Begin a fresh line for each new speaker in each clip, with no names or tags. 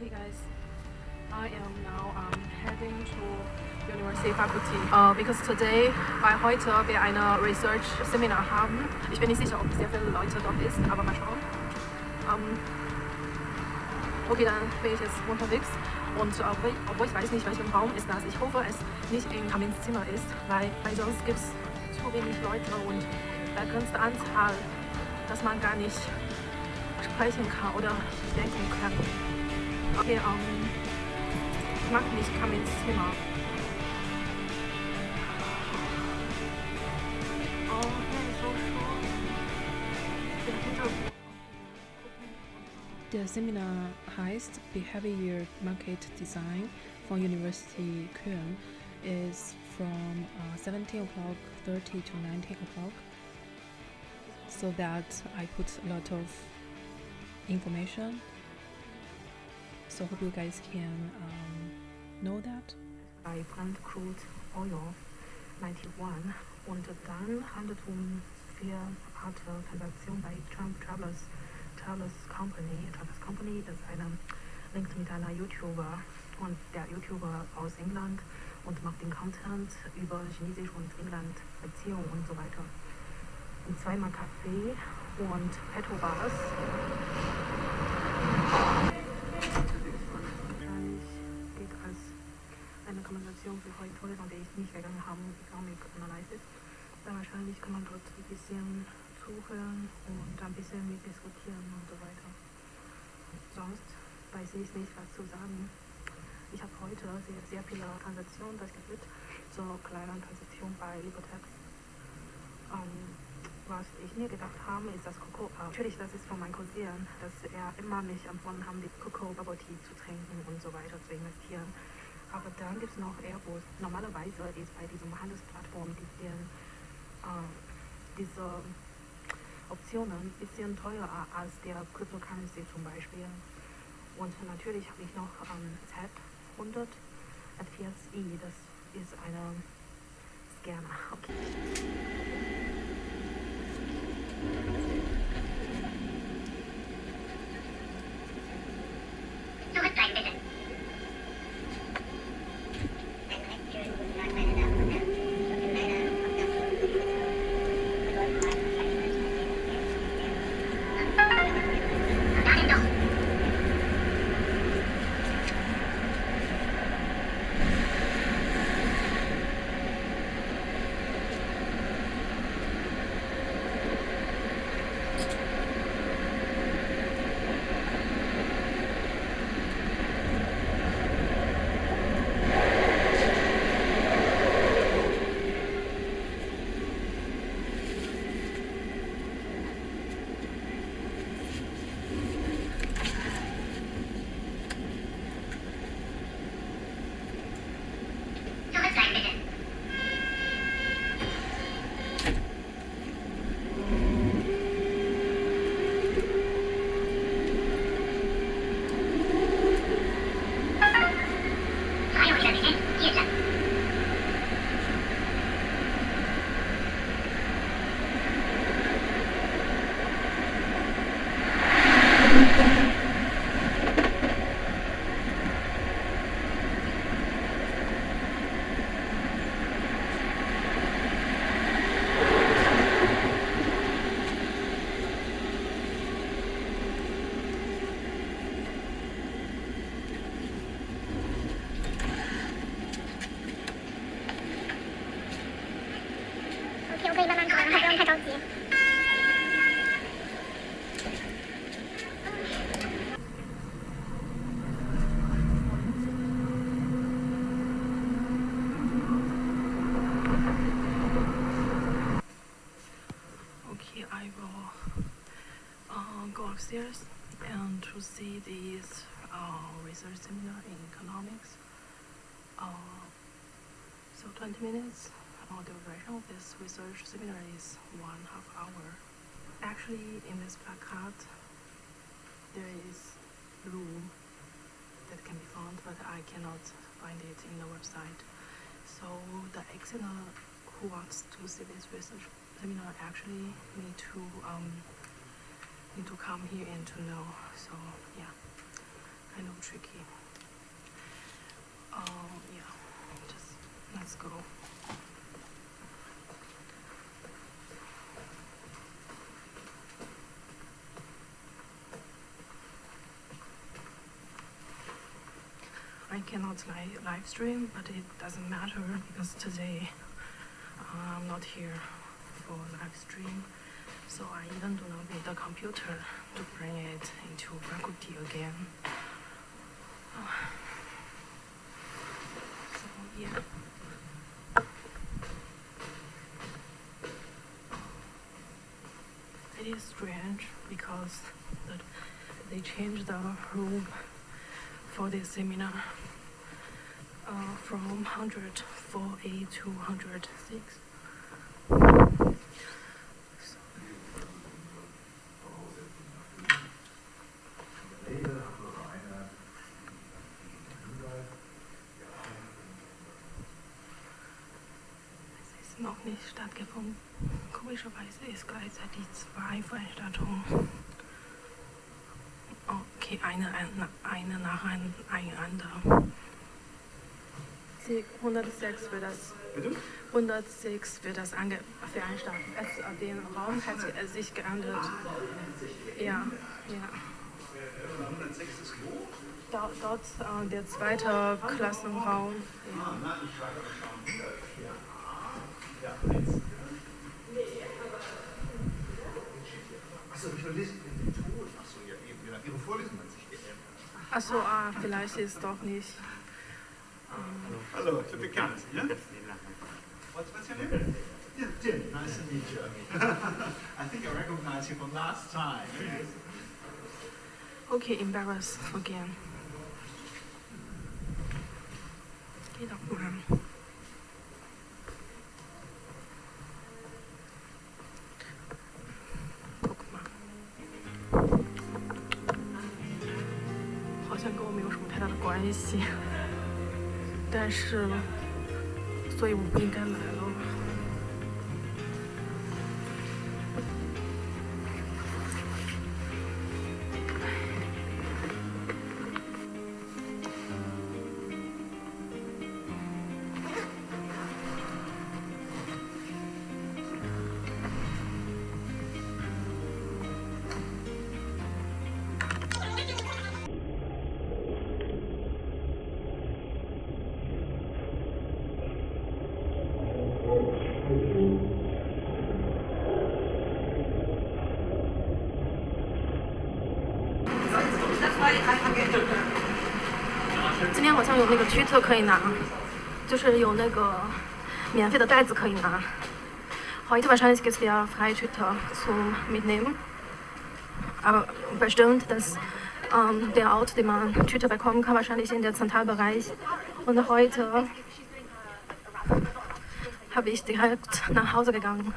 Okay guys, I am now heading to University Faculty. Because today, weil heute wir eine Research Seminar haben. Ich bin nicht sicher, ob sehr viele Leute dort ist, aber mal schauen. Okay, dann bin ich jetzt unterwegs und obwohl ich weiß nicht, welchem Raum ist das. Ich hoffe, es nicht in Kamins Zimmer ist, weil sonst gibt es zu wenig Leute und begrenzte Anzahl, dass man gar nicht sprechen kann oder denken kann. Okay, ich mag nicht Kamins Zimmer. Okay, so schön. Der Hintergrund.
Der Seminar heißt Behavior Market Design for University Köln is from 17:30 to 19 o'clock, so that I put a lot of information, so hope you guys can know that.
Bei Brand Crude Oil 91 und dann handelt es um 4 Arten Transaktionen bei Travelers Company, das ist eine linkt mit einer YouTuber und der YouTuber aus England und macht den Content über Chinesisch und England Beziehungen und so weiter. Und zweimal Kaffee und Petrobras. Wahrscheinlich geht als eine Kommunikation für heute, von der ich nicht gegangen habe, Economic Analysis. Dann wahrscheinlich kann man dort ein bisschen zuhören und ein bisschen mitdiskutieren und so weiter. Sonst weiß ich nicht, was zu sagen. Ich habe heute sehr viele Transaktionen durchgeführt, so kleine Transaktionen bei Libertex. Was ich mir gedacht habe, ist das Cocoa. Natürlich, das ist von meinen Cousin, dass er immer mich empfohlen haben, die Cocoa Bubble Tea zu trinken und so weiter zu investieren. Aber dann gibt es noch Airbus. Normalerweise ist bei diesem Handelsplattform diese Optionen ein bisschen teurer als der Cryptocurrency zum Beispiel. Und natürlich habe ich noch Z100 FTSE, das ist eine Scanner. Okay. Okay, I will go upstairs and to see this research seminar in economics. So 20 minutes. The duration of this research seminar is 1.5 hours. Actually, in this placard, there is room that can be found, but I cannot find it in the website. So the examiner who wants to see this research seminar actually need to come here and to know. So yeah, kind of tricky. Yeah, just let's go. I cannot live stream, but it doesn't matter because today I'm not here for live stream, so I even do not need a computer to bring it into faculty again. So yeah. It is strange because they changed the room for this seminar from 104A to 106. Es ist noch nicht stattgefunden. Komischerweise ist gleichzeitig 2 Veranstaltungen. Okay, eine nacheinander. 106 wird das. Bitte? 106 wird das veranstaltet. Den Raum hat sich geändert. Ja, ja.
106 ist wo?
Dort der zweite Klassenraum. Ja.
Ich frage aber schon. Ja. Achso, ich verlese den Ton. Achso, ja, eben. Ihre Vorlesung hat sich geändert.
Achso, vielleicht ist doch nicht.
Hello, to begin, yeah? What's your name? Yeah, Tim. Nice to meet you. I think I recognize you from last time.
Okay, embarrassed again. Geh doch mal. Guck mal. 好像跟我没有什么太大的关系。但是，所以我不应该来了。今天好像有那个推特可以拿，就是有那个免费的袋子可以拿。Heute wahrscheinlich gibt es ja Freitüter zum Mitnehmen. Aber bestimmt, dass der Ort, den man Tüte bekommen kann, wahrscheinlich in der Zentralbereich. Und heute habe ich direkt nach Hause gegangen.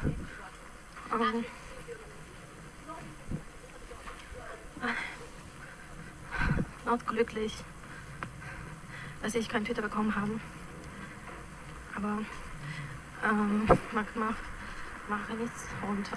Not glücklich, dass ich keine Tüte bekommen habe. Aber mache nichts und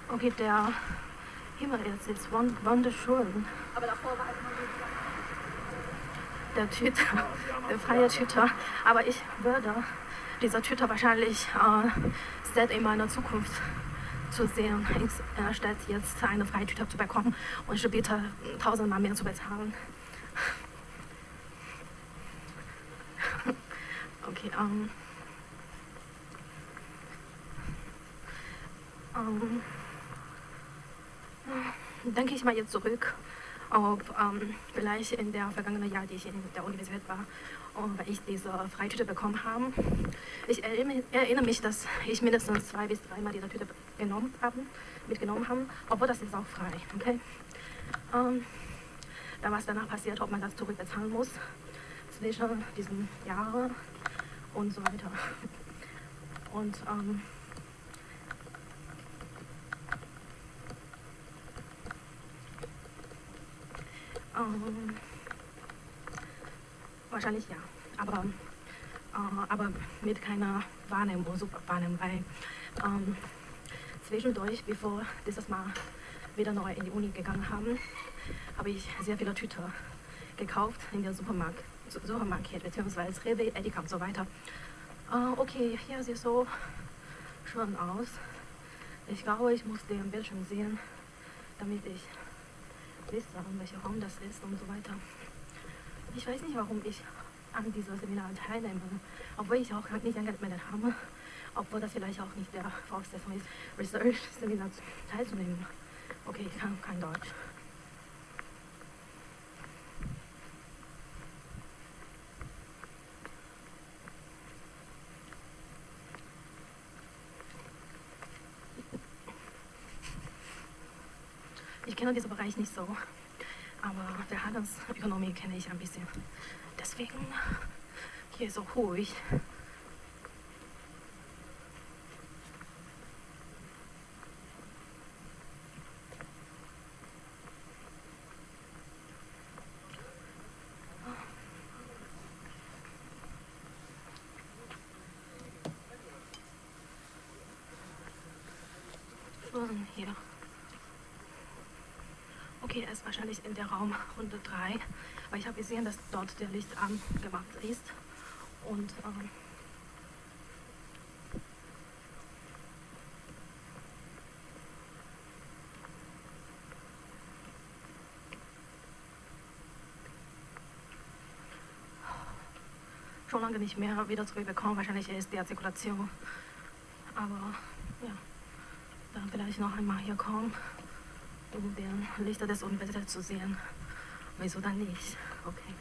okay, der Himmel ist wunderschön. Aber davor war der Tüter, der freie Tüter. Aber ich würde dieser Tüter wahrscheinlich selbst in meiner Zukunft zu sehen, statt jetzt eine freie Tüter zu bekommen und später 1000-mal mehr zu bezahlen. Okay, denke ich mal jetzt zurück ob vielleicht in der vergangenen Jahr, die ich in der Universität war, und weil ich diese Freitüte bekommen habe. Ich erinnere mich, dass ich mindestens 2 bis 3 Mal diese Tüte mitgenommen habe, obwohl das ist auch frei. Okay? Da was danach passiert, ob man das zurückbezahlen muss, zwischen diesen Jahren und so weiter. Und wahrscheinlich ja, aber mit keiner Wahrnehmung, super Wahrnehmung, weil zwischendurch, bevor dieses Mal wieder neu in die Uni gegangen haben, habe ich sehr viele Tüten gekauft in der Supermarkt bzw. Rewe, Edeka und so weiter. Okay, hier sieht so schön aus. Ich glaube, ich muss den Bildschirm sehen, damit ich wisse, welcher Raum das ist und so weiter. Ich weiß nicht, warum ich an dieser Seminar teilnehme, obwohl ich auch nicht angemeldet habe, obwohl das vielleicht auch nicht der Voraussetzung ist, Research-Seminar teilzunehmen. Okay, ich kann kein Deutsch. Ich kenne diesen Bereich nicht so, aber Verhaltensökonomie kenne ich ein bisschen. Deswegen, hier ist so ruhig. Schön hier. Okay, er ist wahrscheinlich in der Raum 103, weil ich habe gesehen, dass dort der Licht angemacht ist. Und schon lange nicht mehr wieder zurückbekommen. Wahrscheinlich ist die Zirkulation. Aber ja, dann vielleicht noch einmal hier kommen, um den Lichter des Universitäts zu sehen. Wieso dann nicht? Okay.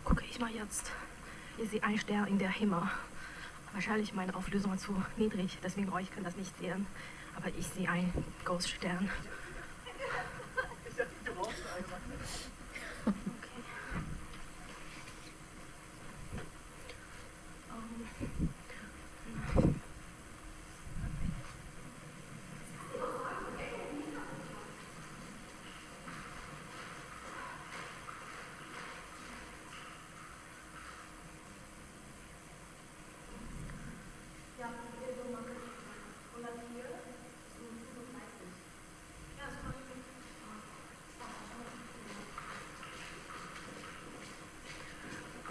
Gucke ich mal jetzt. Ich sehe einen Stern in der Himmel. Wahrscheinlich meine Auflösung zu niedrig, deswegen euch könnt das nicht sehen. Aber ich sehe einen Großstern.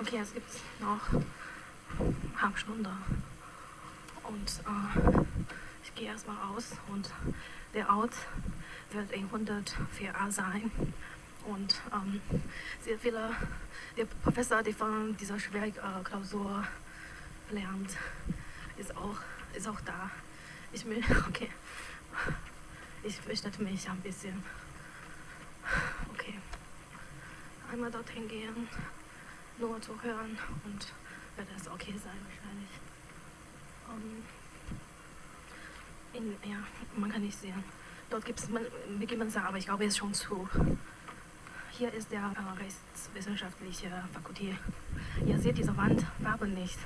Okay, es gibt noch eine halbe Stunde und ich gehe erstmal raus und der Ort wird in 104a sein und sehr viele, der Professor, der von dieser schwierigen Klausur lernt, ist auch da. Okay, ich fürchte mich ein bisschen. Okay, einmal dorthin gehen. Nur zu hören und wird das okay sein wahrscheinlich. Ja, man kann nicht sehen. Dort gibt es Begibensaal, aber ich glaube, es ist schon zu. Hier ist der rechtswissenschaftliche Fakultät. Ihr seht diese Wandfarbe nicht,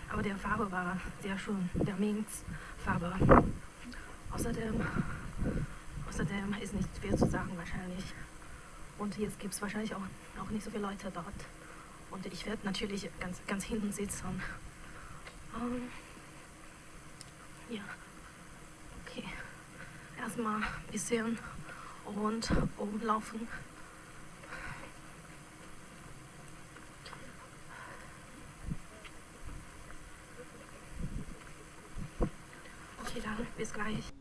aber der Farbe war sehr schön, der Minzfarbe. Außerdem ist nicht viel zu sagen wahrscheinlich. Und jetzt gibt es wahrscheinlich auch nicht so viele Leute dort. Und ich werde natürlich ganz hinten sitzen. Ja, okay. Erstmal ein bisschen rundum laufen. Okay, dann bis gleich.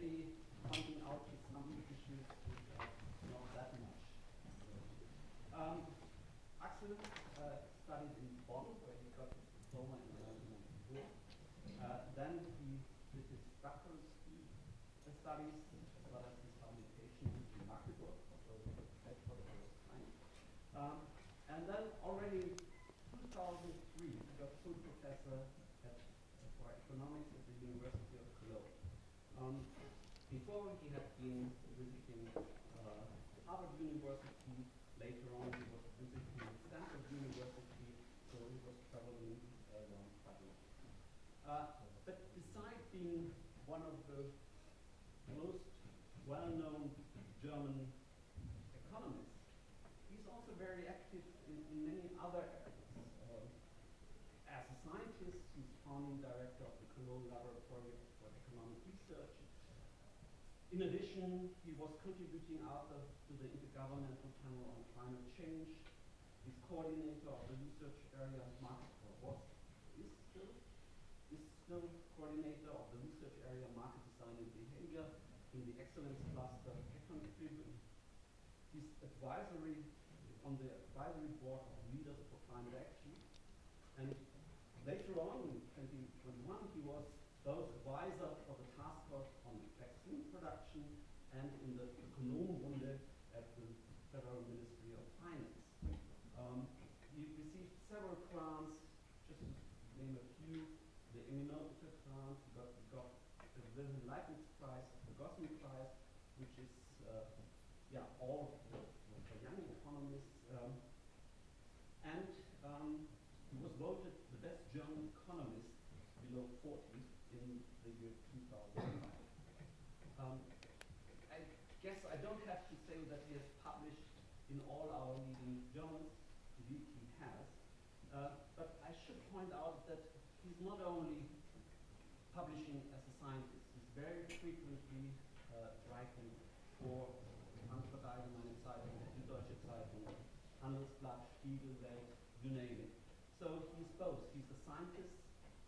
maybe pointing out to some issues which are not that much. Axel studied in Bonn, where he got his diploma in 1994. Then he did his doctoral studies, as well as his habilitation in Magdeburg, also that for the first time. And then already in 2003, he got full professor for economics at the University of Cologne. Before he had been visiting Harvard University. Later on, he was visiting Stanford University, so he was traveling around quite a lot. But besides being one of the most well-known German economists, he's also very active in many other areas. As a scientist, he's founding director of the Cologne Laboratory for Economic Research. In addition, he was contributing author to the Intergovernmental Panel on Climate Change. He's coordinator of the research area market is still coordinator of the research area market design and behavior in the excellence cluster Econ. He's on the advisory board of Leaders for Climate Action. And later on, in 2021, he was both advisor for the task force on vaccine production and in the Ökonomrunde at the Federal Ministry of Finance. He received several grants, just to name a few: the Immunovica grant, he got the Wilhelm Leibniz Prize, the Gossen Prize, which is all for young economists, and he was voted the best German economist below 40 in the year 2005. I guess I don't have to say that he has published in all our leading journals. Indeed, he has. But I should point out that he's not only publishing as a scientist, he's very frequently writing for Frankfurter Allgemeine Zeitung, Süddeutsche Zeitung, Handelsblatt, Spiegel, Welt, you name it. So he's both. He's a scientist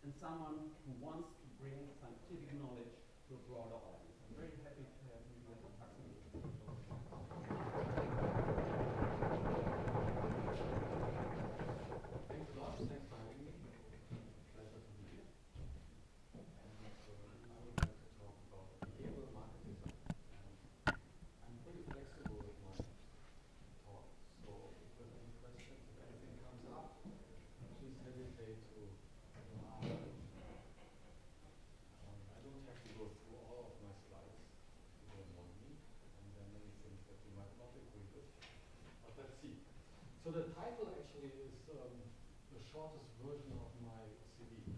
and someone who wants to bring scientific knowledge to a broader audience. I'm very happy to have you here.
Thanks a lot. Thanks for having me. Pleasure to be here. And I would like to talk about behavioral market design. And I'm pretty flexible with my talk. So if you have any questions, if anything comes up, please hesitate to ask. I don't have to go through all of my slides if you don't want me. And there are many things that you might not agree with. But let's see. So the title actually is the shortest version of my CV,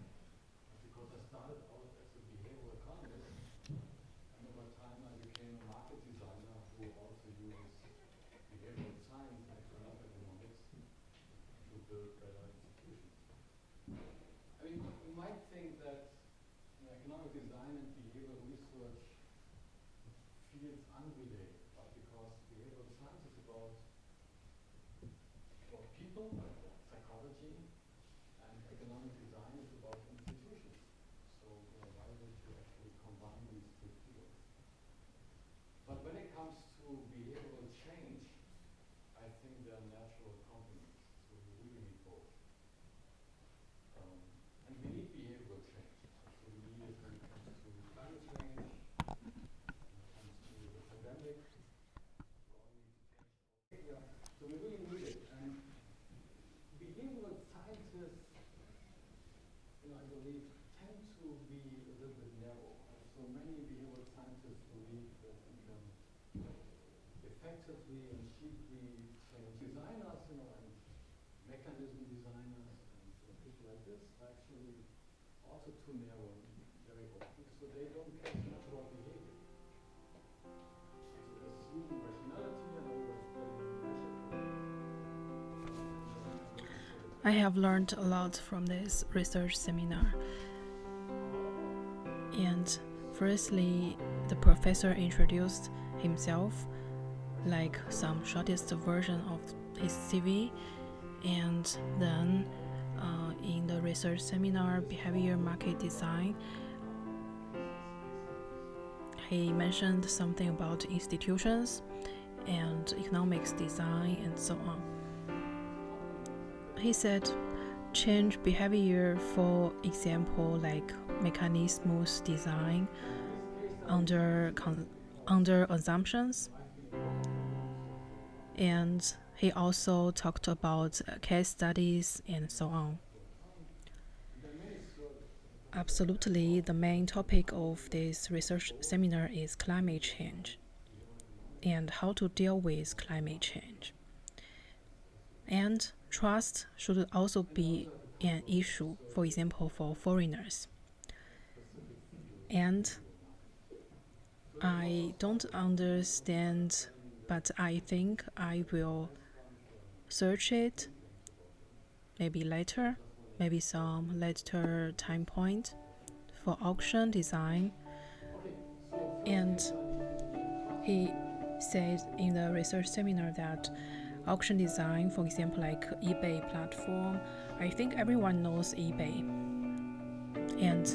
because I started out as a behavioral economist, and over time I became a market designer who also uses behavioral science and economics to build better institutions. I mean, you might think that economic design and behavioral research feels unrelated, but because behavioral science is about people, psychology, and economic design is about institutions. So why would you actually combine these two fields? But when it comes to behavioral change, I think they're natural complements. So we really need both. And we need behavioral change. So we need it when it comes to climate change, when it comes to the pandemic. We all need to change behavior. So we really need it. And behavioral scientists, I believe, tend to be a little bit narrow. So many behavioral scientists believe that we can effectively and cheaply change designers, and mechanism designers and people like this are actually also too narrow and very open. So they don't care so much about behavior. So they assume rationality and always
I have learned a lot from this research seminar. And firstly, the professor introduced himself, like some shortest version of his CV, and then in the research seminar, behavior market design, he mentioned something about institutions and economics design and so on. He said, change behavior, for example, like mechanisms design under assumptions. And he also talked about case studies and so on. Absolutely, the main topic of this research seminar is climate change and how to deal with climate change. And trust should also be an issue, for example, for foreigners. And I don't understand, but I think I will search it maybe later, maybe some later time point for auction design. And he said in the research seminar that auction design, for example, like eBay platform, I think everyone knows eBay, and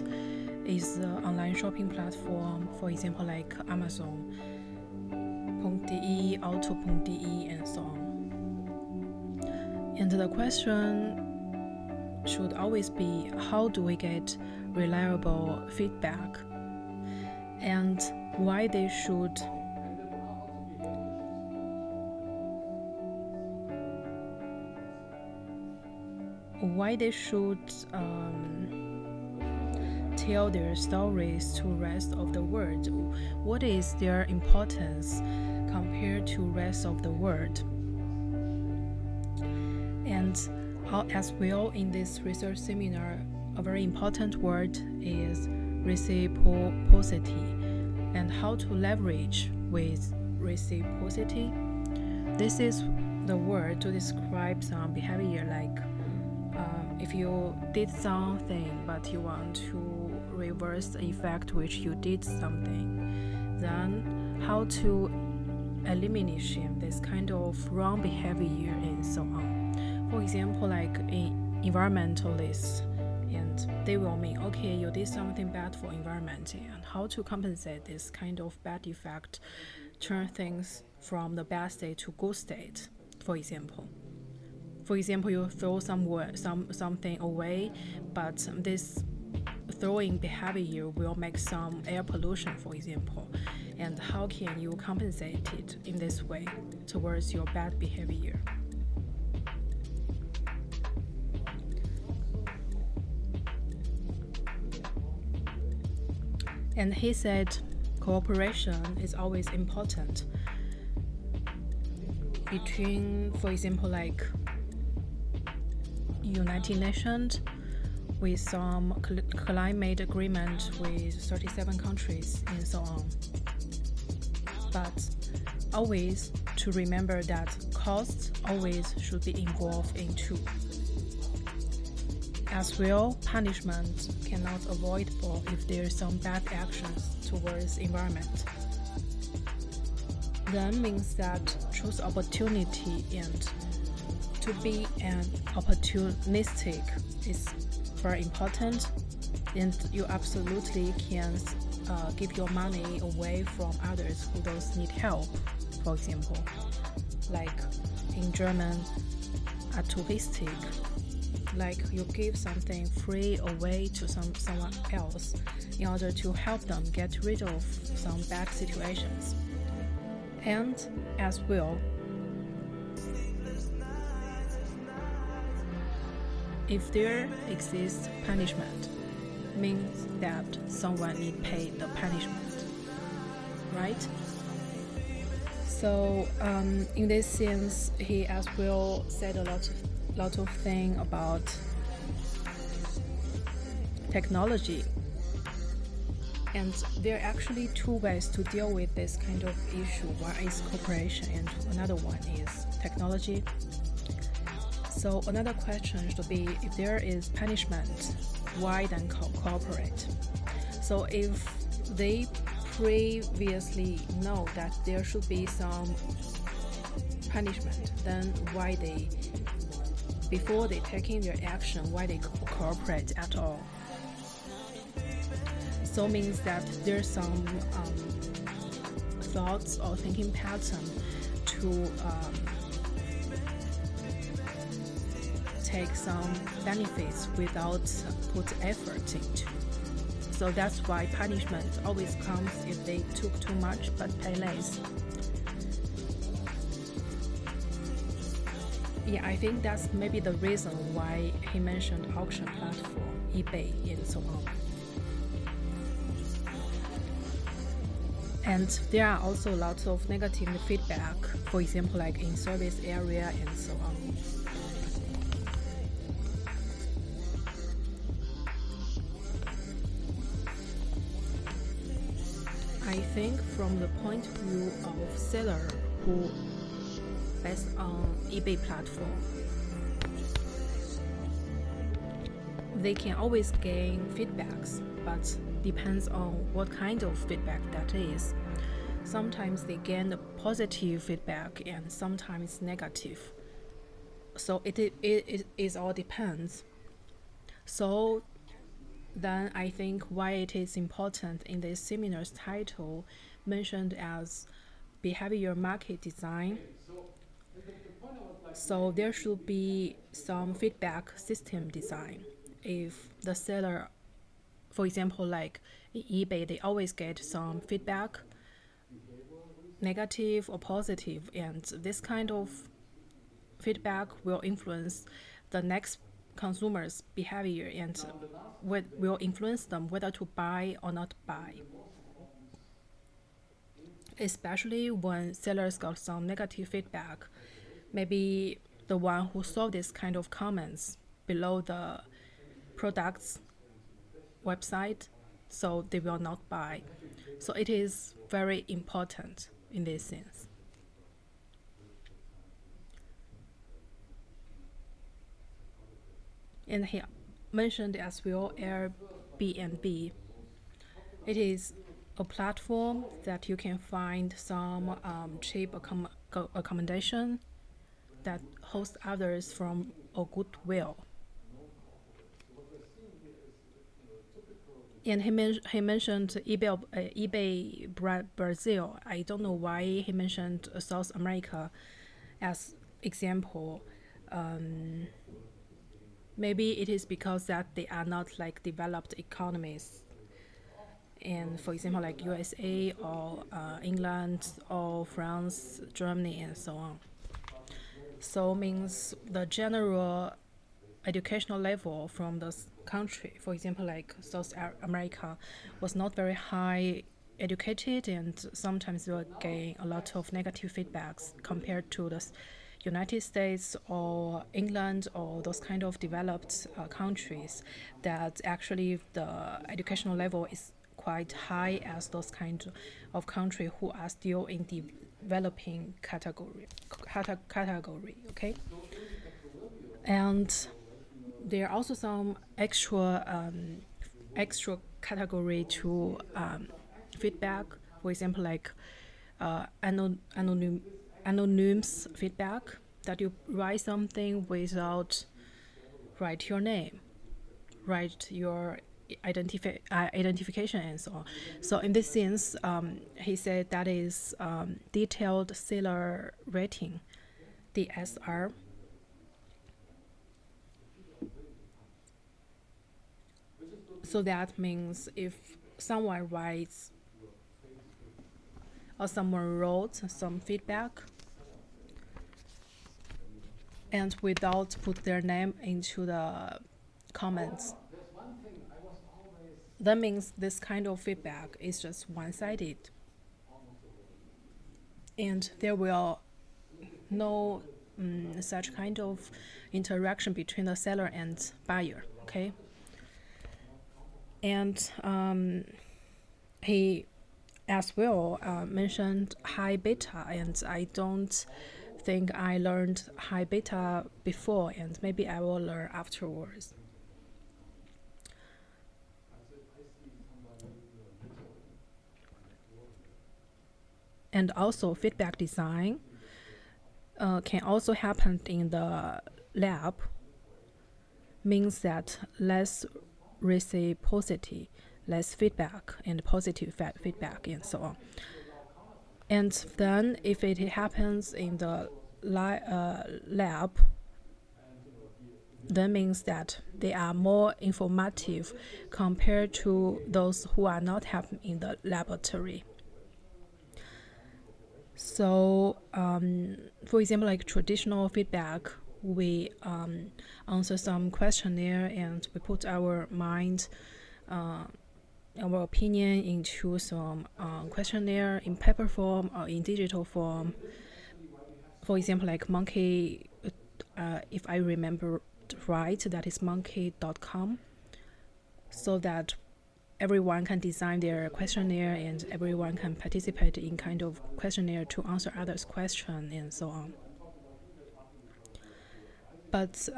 is the online shopping platform, for example, like Amazon.de, Auto.de, and so on. And the question should always be, how do we get reliable feedback, and why they should tell their stories to rest of the world. What is their importance compared to rest of the world? And as well, in this research seminar, a very important word is reciprocity, and how to leverage with reciprocity. This is the word to describe some behavior, like if you did something but you want to reverse the effect which you did something, then how to eliminate this kind of wrong behavior and so on. For example, like environmentalists, and they will mean, okay, you did something bad for environment, and how to compensate this kind of bad effect, turn things from the bad state to good state, for example. For example, you throw something away, but this throwing behavior will make some air pollution, for example. And how can you compensate it in this way towards your bad behavior? And he said cooperation is always important between, for example, like United Nations with some climate agreement with 37 countries and so on. But always to remember that costs always should be involved in too. As well, punishment cannot avoidable if there's some bad actions towards environment. Then means that choose opportunity, and to be an opportunistic is very important, and you absolutely can give your money away from others who don't need help. For example, like in German, altruistic, like you give something free away to someone else in order to help them get rid of some bad situations. And as well, if there exists punishment, means that someone need pay the punishment, right? So in this sense, he as well said a lot of things about technology. And there are actually two ways to deal with this kind of issue. One is cooperation, and another one is technology. So another question should be, if there is punishment, why then cooperate? So if they previously know that there should be some punishment, then why they, before they taking their action, why they cooperate at all? So means that there's some thoughts or thinking pattern to take some benefits without put effort into. So that's why punishment always comes if they took too much but pay less. Yeah, I think that's maybe the reason why he mentioned auction platform, eBay, and so on. And there are also lots of negative feedback, for example, like in service area and so on. I think from the point of view of seller who based on eBay platform, they can always gain feedbacks, but depends on what kind of feedback that is. Sometimes they gain positive feedback and sometimes negative. So it all depends. So then I think why it is important in this seminar's title mentioned as behavior market design. So there should be some feedback system design. If the seller, for example, like in eBay, they always get some feedback, negative or positive, and this kind of feedback will influence the next consumer's behavior and will influence them whether to buy or not buy. Especially when sellers got some negative feedback, maybe the one who saw this kind of comments below the product's website, so they will not buy. So it is very important in this sense. And he mentioned as well Airbnb. It is a platform that you can find some cheap accommodation that hosts others from a goodwill. And he mentioned eBay Brazil. I don't know why he mentioned South America as example. Maybe it is because that they are not like developed economies. And for example, like USA or England or France, Germany, and so on. So means the general educational level from this country, for example, like South America, was not very high educated, and sometimes will gain a lot of negative feedbacks compared to the United States or England or those kind of developed countries that actually the educational level is quite high as those kind of country who are still in developing category, okay? And there are also some extra category to feedback, for example, like anonymous feedback, that you write something without write your name, write your identification and so on. So in this sense, he said that is detailed seller rating, DSR. So that means if someone writes or someone wrote some feedback and without put their name into the comments, that means this kind of feedback is just one-sided. And there will no such kind of interaction between the seller and buyer, okay? And he as well mentioned high beta, and I don't think I learned high beta before, and maybe I will learn afterwards. And also feedback design can also happen in the lab, means that less reciprocity, less feedback and positive feedback and so on. And then if it happens in the lab, that means that they are more informative compared to those who are not happening in the laboratory. So, for example, like traditional feedback, we answer some questionnaire and we put our mind, our opinion into some questionnaire in paper form or in digital form. For example, like Monkey, if I remember right, that is monkey.com, so that everyone can design their questionnaire and everyone can participate in kind of questionnaire to answer others' question and so on. But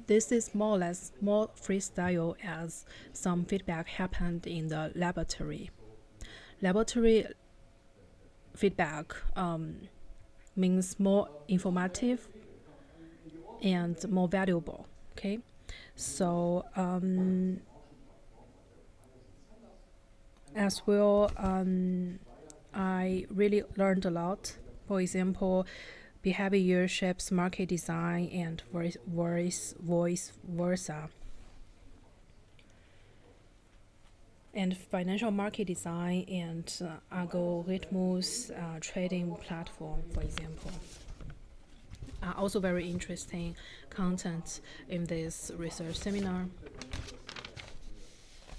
this is more or less more freestyle as some feedback happened in the laboratory. Laboratory feedback means more informative and more valuable. Okay, so as well, I really learned a lot. For example, behavior shapes market design and vice versa. And financial market design and algorithms trading platform, for example, are also very interesting content in this research seminar.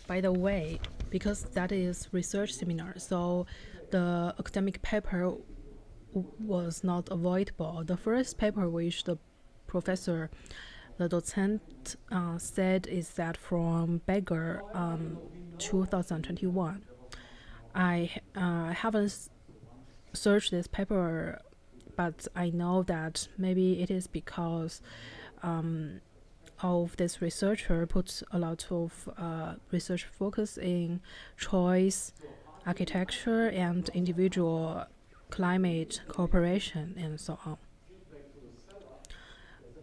By the way, because that is research seminar, so the academic paper was not avoidable. The first paper which the professor, the docent said is that from Beggar 2021. I haven't searched this paper, but I know that maybe it is because of this researcher puts a lot of research focus in choice, architecture, and individual climate cooperation, and so on.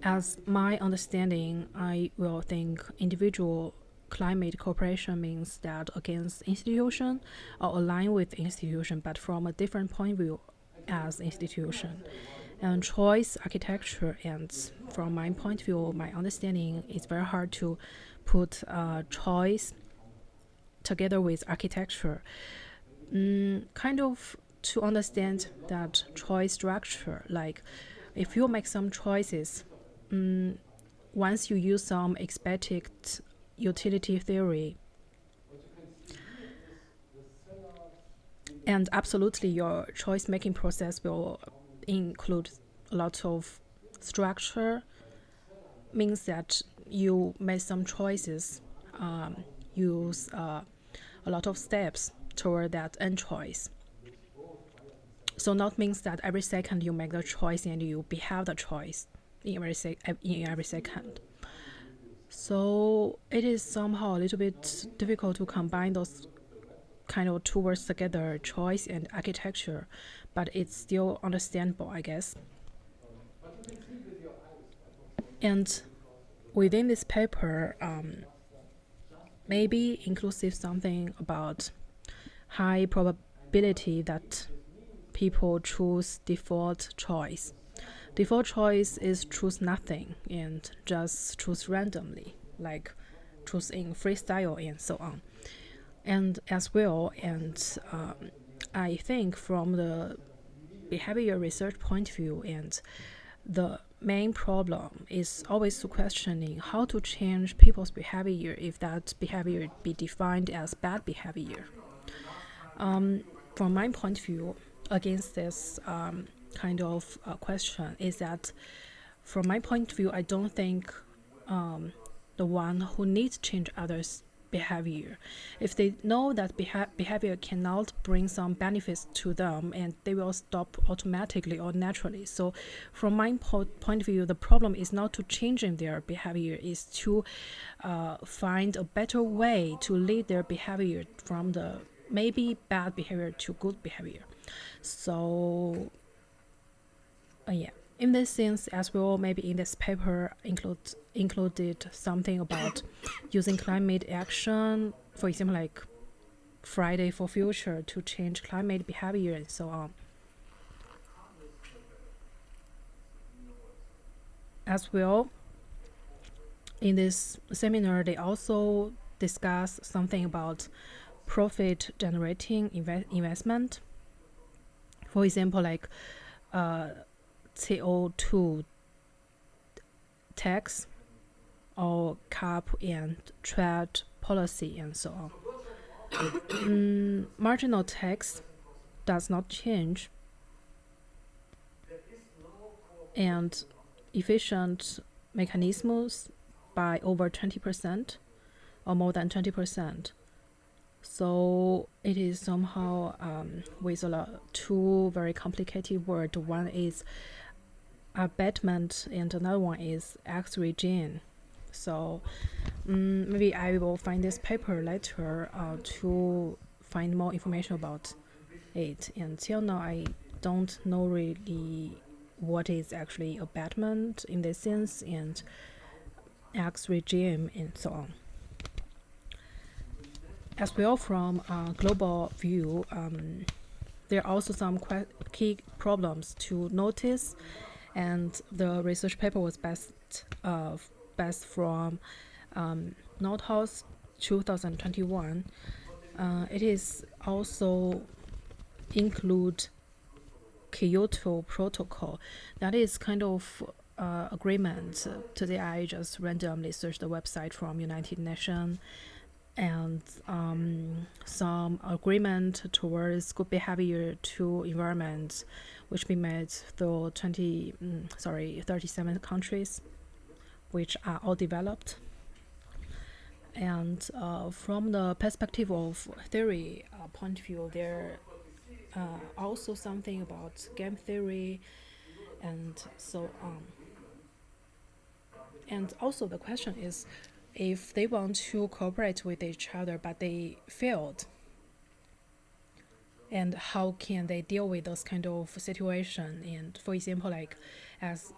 As my understanding, I will think individual climate cooperation means that against institution or align with institution, but from a different point of view as institution. And choice architecture, and from my point of view, my understanding, it's very hard to put choice together with architecture. Kind of to understand that choice structure, like if you make some choices, once you use some expected utility theory, and absolutely your choice making process will include a lot of structure, means that you make some choices, use a lot of steps toward that end choice. So not means that every second you make the choice and you behave the choice in every second. So it is somehow a little bit difficult to combine those kind of two words together, choice and architecture, but it's still understandable, I guess. And within this paper, maybe inclusive something about high probability that people choose default choice. Default choice is choose nothing and just choose randomly, like choose in freestyle and so on. And as well, and I think from the behavior research point of view, and the main problem is always questioning how to change people's behavior if that behavior be defined as bad behavior. From my point of view, against this kind of question is that, from my point of view, I don't think the one who needs to change others' behavior, if they know that behavior cannot bring some benefits to them, and they will stop automatically or naturally. So from my point of view, the problem is not to changing their behavior, is to find a better way to lead their behavior from the maybe bad behavior to good behavior. So yeah. in this sense as well, maybe in this paper included something about using climate action, for example, like Friday for Future to change climate behavior and so on. As well, in this seminar, they also discuss something about profit generating investment. For example, like CO2 tax or cap and trade policy and so on. Marginal tax does not change, and efficient mechanisms by over 20% or more than 20%. So it is somehow with two very complicated words. One is abatement and another one is X regime. So maybe I will find this paper later to find more information about it. Until now, I don't know really what is actually abatement in this sense and X regime and so on. As well, from a global view, there are also some key problems to notice, and the research paper was best from Nordhaus 2021. It is also include Kyoto Protocol. That is kind of agreement. Today I just randomly searched the website from United Nations, and some agreement towards good behavior to environment, which we made through 37 countries, which are all developed. And from the perspective of theory point of view, there also something about game theory and so on. And also the question is, if they want to cooperate with each other but they failed, and how can they deal with those kind of situation? And for example, like as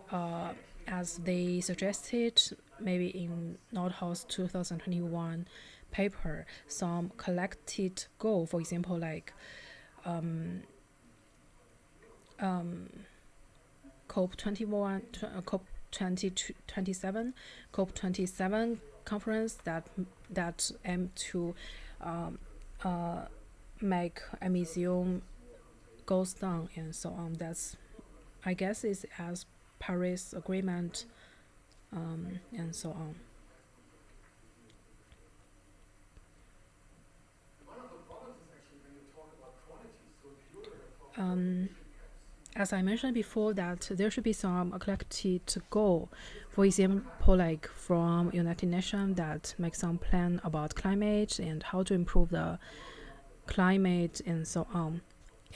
they suggested, maybe in Nordhaus 2021 paper, some collected goal, for example, like COP21, COP27 conference that aim to make emission goes down and so on. That's, I guess, is as Paris Agreement and so on. As I mentioned before, that there should be some collected goal. For example, like from United Nations that make some plan about climate and how to improve the climate and so on.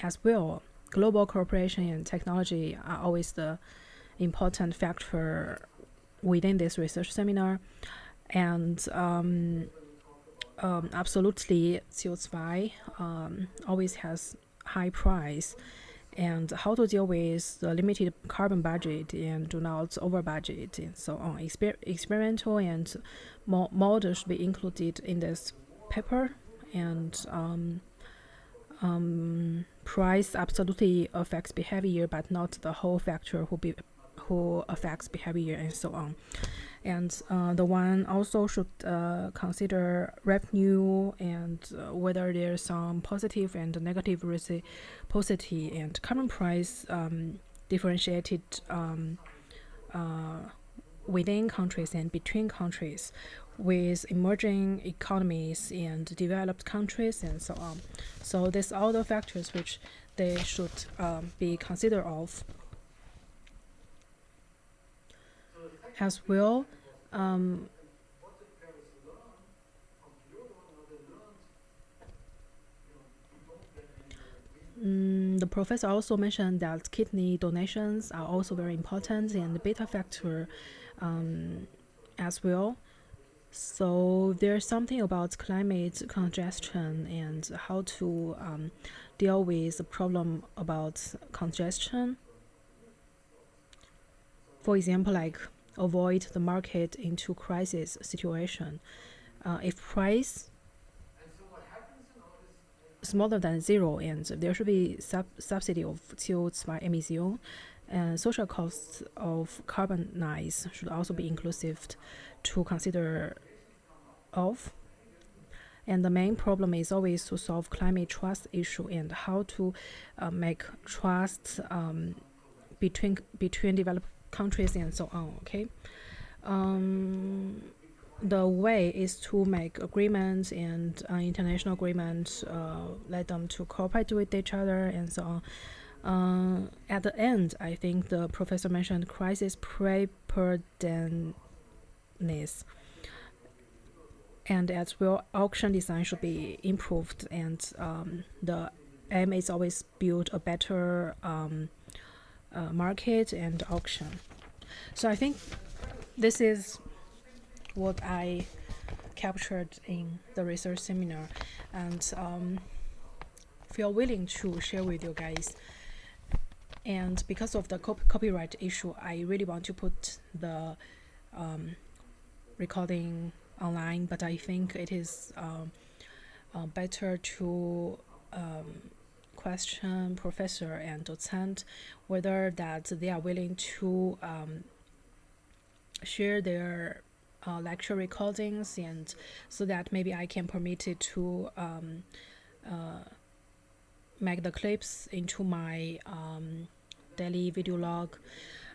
As well, global cooperation and technology are always the important factor within this research seminar. And absolutely, CO2 always has high price. And how to deal with the limited carbon budget and do not over budget and so on. Experimental and model should be included in this paper. And price absolutely affects behavior, but not the whole factor who affects behavior and so on. And the one also should consider revenue and whether there's some positive and negative reciprocity, and carbon price differentiated within countries and between countries, with emerging economies and developed countries and so on. So these are all the factors which they should be considered of. As well, the professor also mentioned that kidney donations are also very important, and the beta factor as well. So there's something about climate congestion and how to deal with the problem about congestion. For example, like avoid the market into crisis situation. If price smaller than zero, and there should be subsidy of CO2 emission, and social costs of carbonize should also be inclusive to consider of. And the main problem is always to solve climate trust issue and how to make trust between developed countries and so on. Okay, the way is to make agreements and international agreements, let them to cooperate with each other and so on. At the end, I think the professor mentioned crisis preparedness, and as well, auction design should be improved, and the aim is always build a better market and auction. So I think this is what I captured in the research seminar, and feel willing to share with you guys. And because of the copyright issue, I really want to put the recording online, but I think it is better to question professor and docent whether that they are willing to share their lecture recordings, and so that maybe I can permit it to make the clips into my daily video log.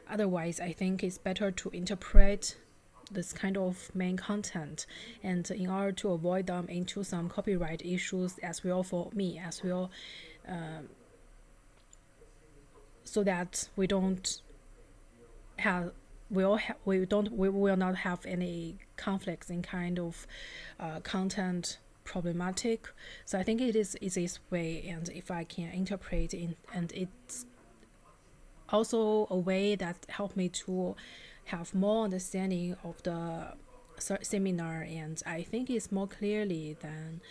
Otherwise, I think it's better to interpret this kind of main content, and in order to avoid them into some copyright issues as well for me as well, so that we don't have we will not have any conflicts in kind of content problematic. So I think it is easiest way, and if I can interpret it, and it's also a way that helped me to have more understanding of the seminar, and I think it's more clearly than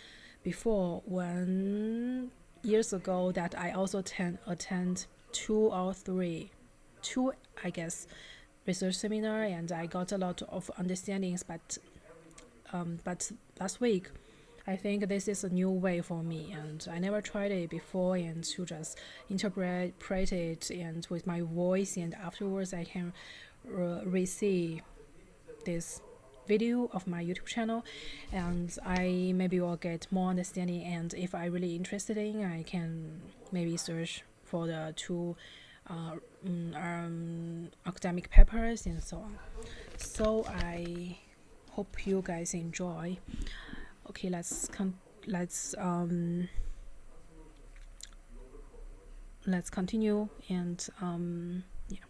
before. 1 years ago that I also attend two, I guess, research seminar, and I got a lot of understandings, but last week I think this is a new way for me, and I never tried it before, and to just interpret it and with my voice, and afterwards I can receive this video of my YouTube channel, and I maybe will get more understanding, and if I really interested in, I can maybe search for the two academic papers and so on. So I hope you guys enjoy. Okay, let's continue, and yeah.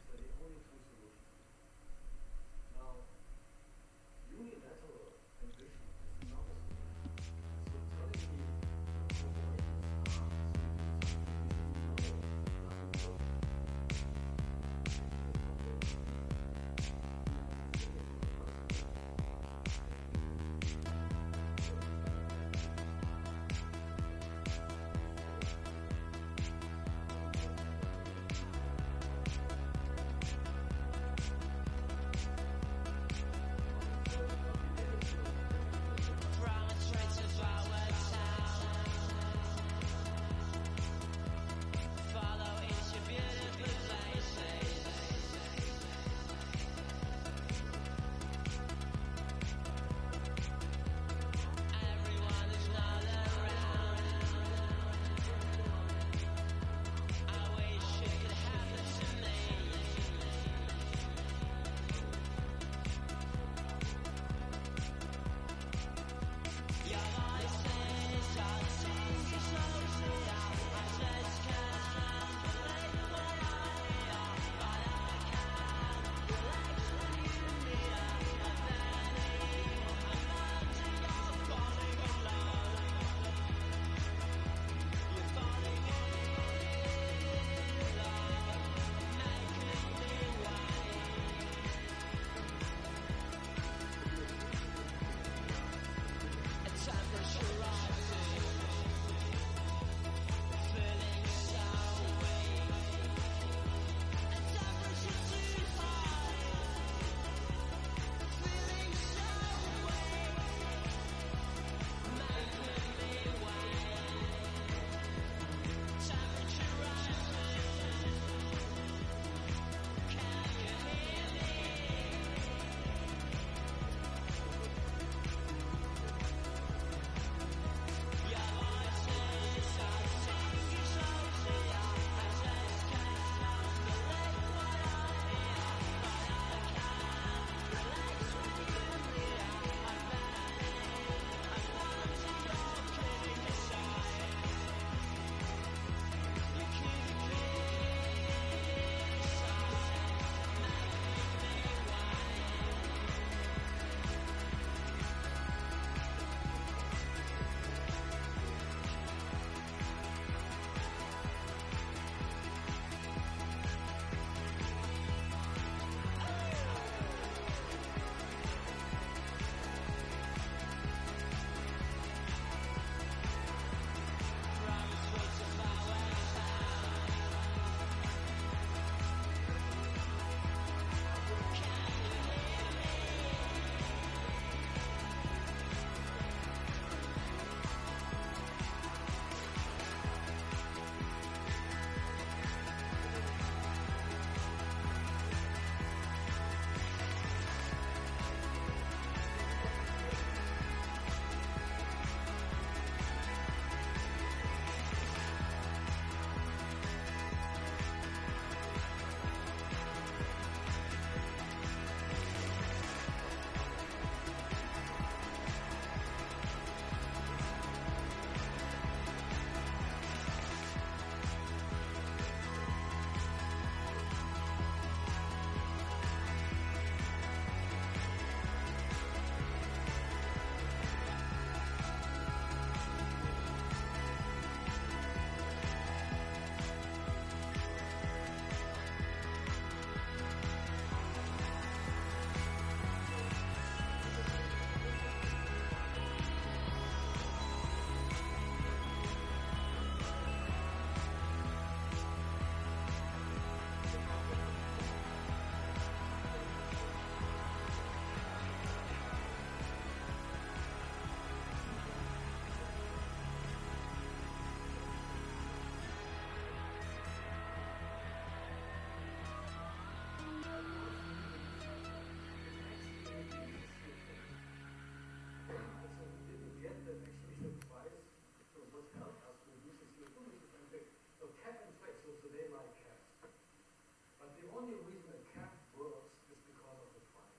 only reason a cap works is because of the price.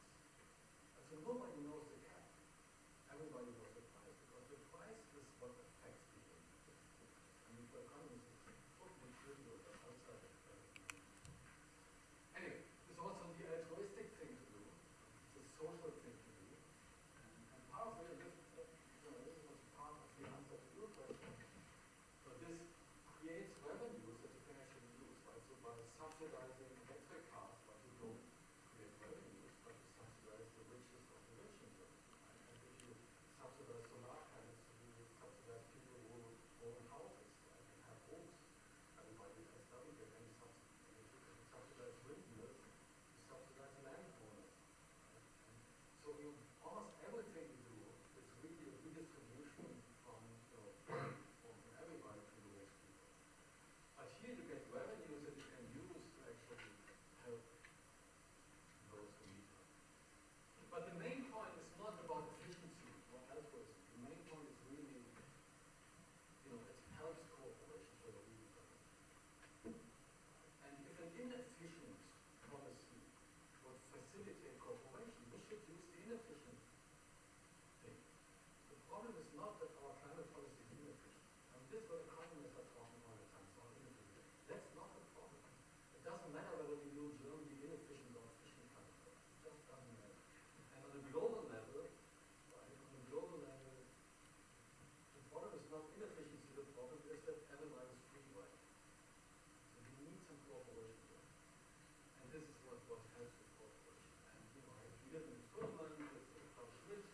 And so nobody knows the cap. Everybody knows the price because the price is what affects behavior. I mean, for economists, it's totally trivial that outside of anyway, it's also the altruistic thing to do. It's a social thing to do. And part of it, this was part of the answer to your question. So this creates revenues that you can actually use, right? So by subsidizing electric cars, right, you don't create revenues, but you subsidize the richest of the rich in Germany. Right? And if you subsidize solar panels, you subsidize people who own houses, right, and have homes. Everybody else doesn't get any subsidy. And if you subsidize windmills, you subsidize landowners. Right? And so you almost everything you do is really a redistribution from, from everybody to the rich people. But here you get revenues that you can use to actually help those who need help. But the main point is not about efficiency or altruism. The main point is really, it helps cooperation for the real economy. And if an inefficient policy would facilitate cooperation, we should use the inefficient thing. The problem is not that our climate policy is inefficient. And this is what economists are talking all the time. It's not inefficient. That's not the problem. It doesn't matter whether we do Germany inefficient or efficient climate policy. It just doesn't matter. And on a global level, the problem is not inefficiency. The problem is that everybody is free right. So we need some cooperation there. And this is what helps with cooperation. And we did an experiment with Klaus Schmidt.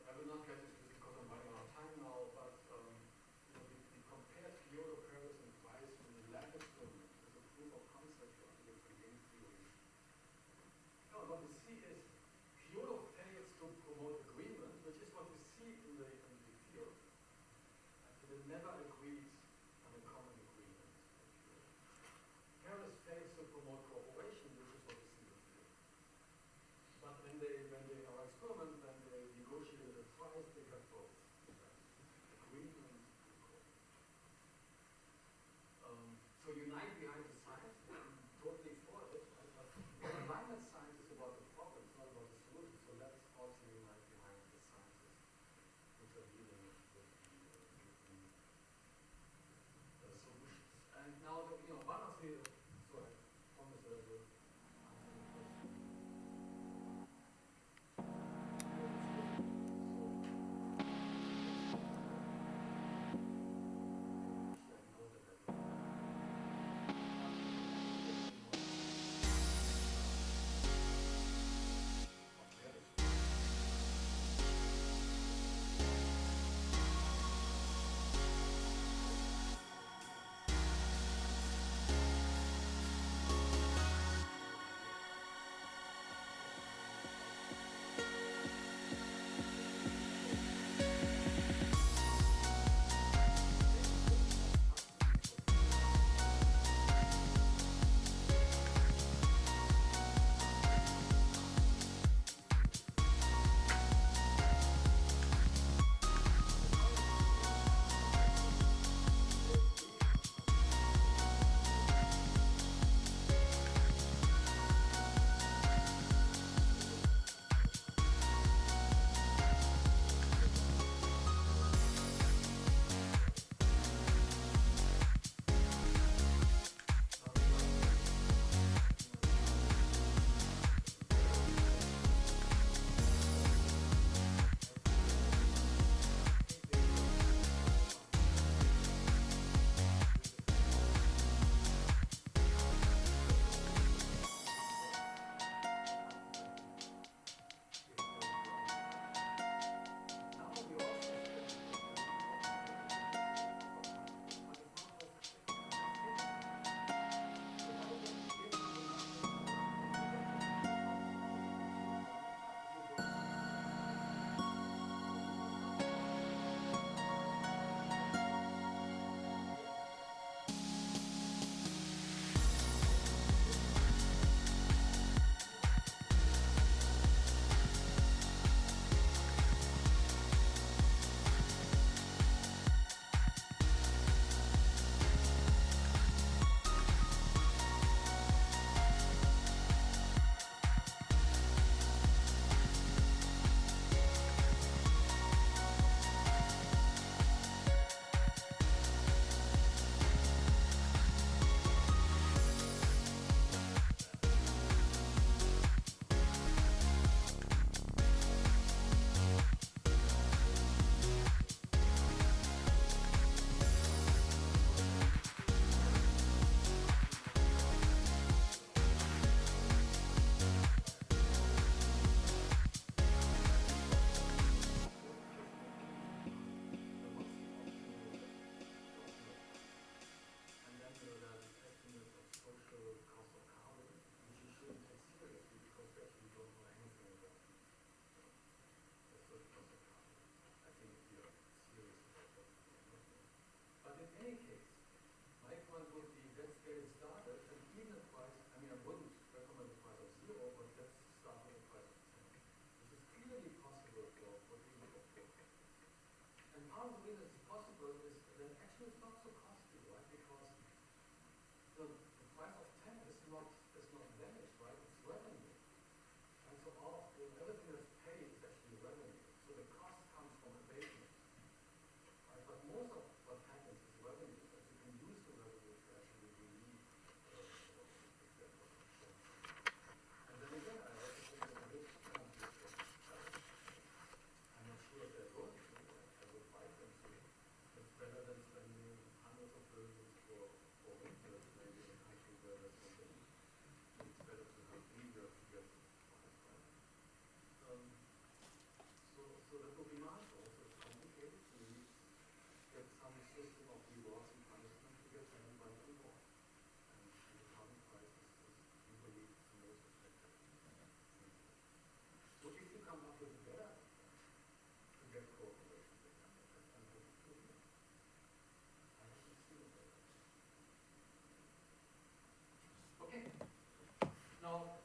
I will not get into this because I'm running out of time now, but we compared Kyoto, Paris, and Price from the lab experiment as a proof of concept for different game theory. Now, what we see is Kyoto fails to promote agreement, which is what we see in the field. And so they never agreed on a common agreement. Paris fails to promote cooperation, which is what we see in the field. But when our experiment, when they negotiated a price, they got both. Agreement and cooperation. So unite behind the science, I'm totally for it. But climate science is about the problem, it's not about the solution. So let's also unite behind the sciences, which are dealing with the one of the reasons it's possible is that actually it's not so costly, right? Because the price of 10 is not vanished, right? It's revenue. And so everything that's paid is actually revenue. So the cost comes from abatement. Right? But most of what happens is revenue. But you can use the revenue to actually relieve the and then again, I also think that in this country, I'm not sure if they're going to. I would fight them to. It's better than spending hundreds of billions for windmills, maybe in a country where there's no wind. It's better to have leisure to get supplies, right? So the demand also is complicated. You need to get some system of rewards and punishment to get everybody on board. And the carbon price is usually the most effective. So if you come up with a better idea to get cooperation with them, I'm going to do it. I haven't seen a better idea. Okay. Now,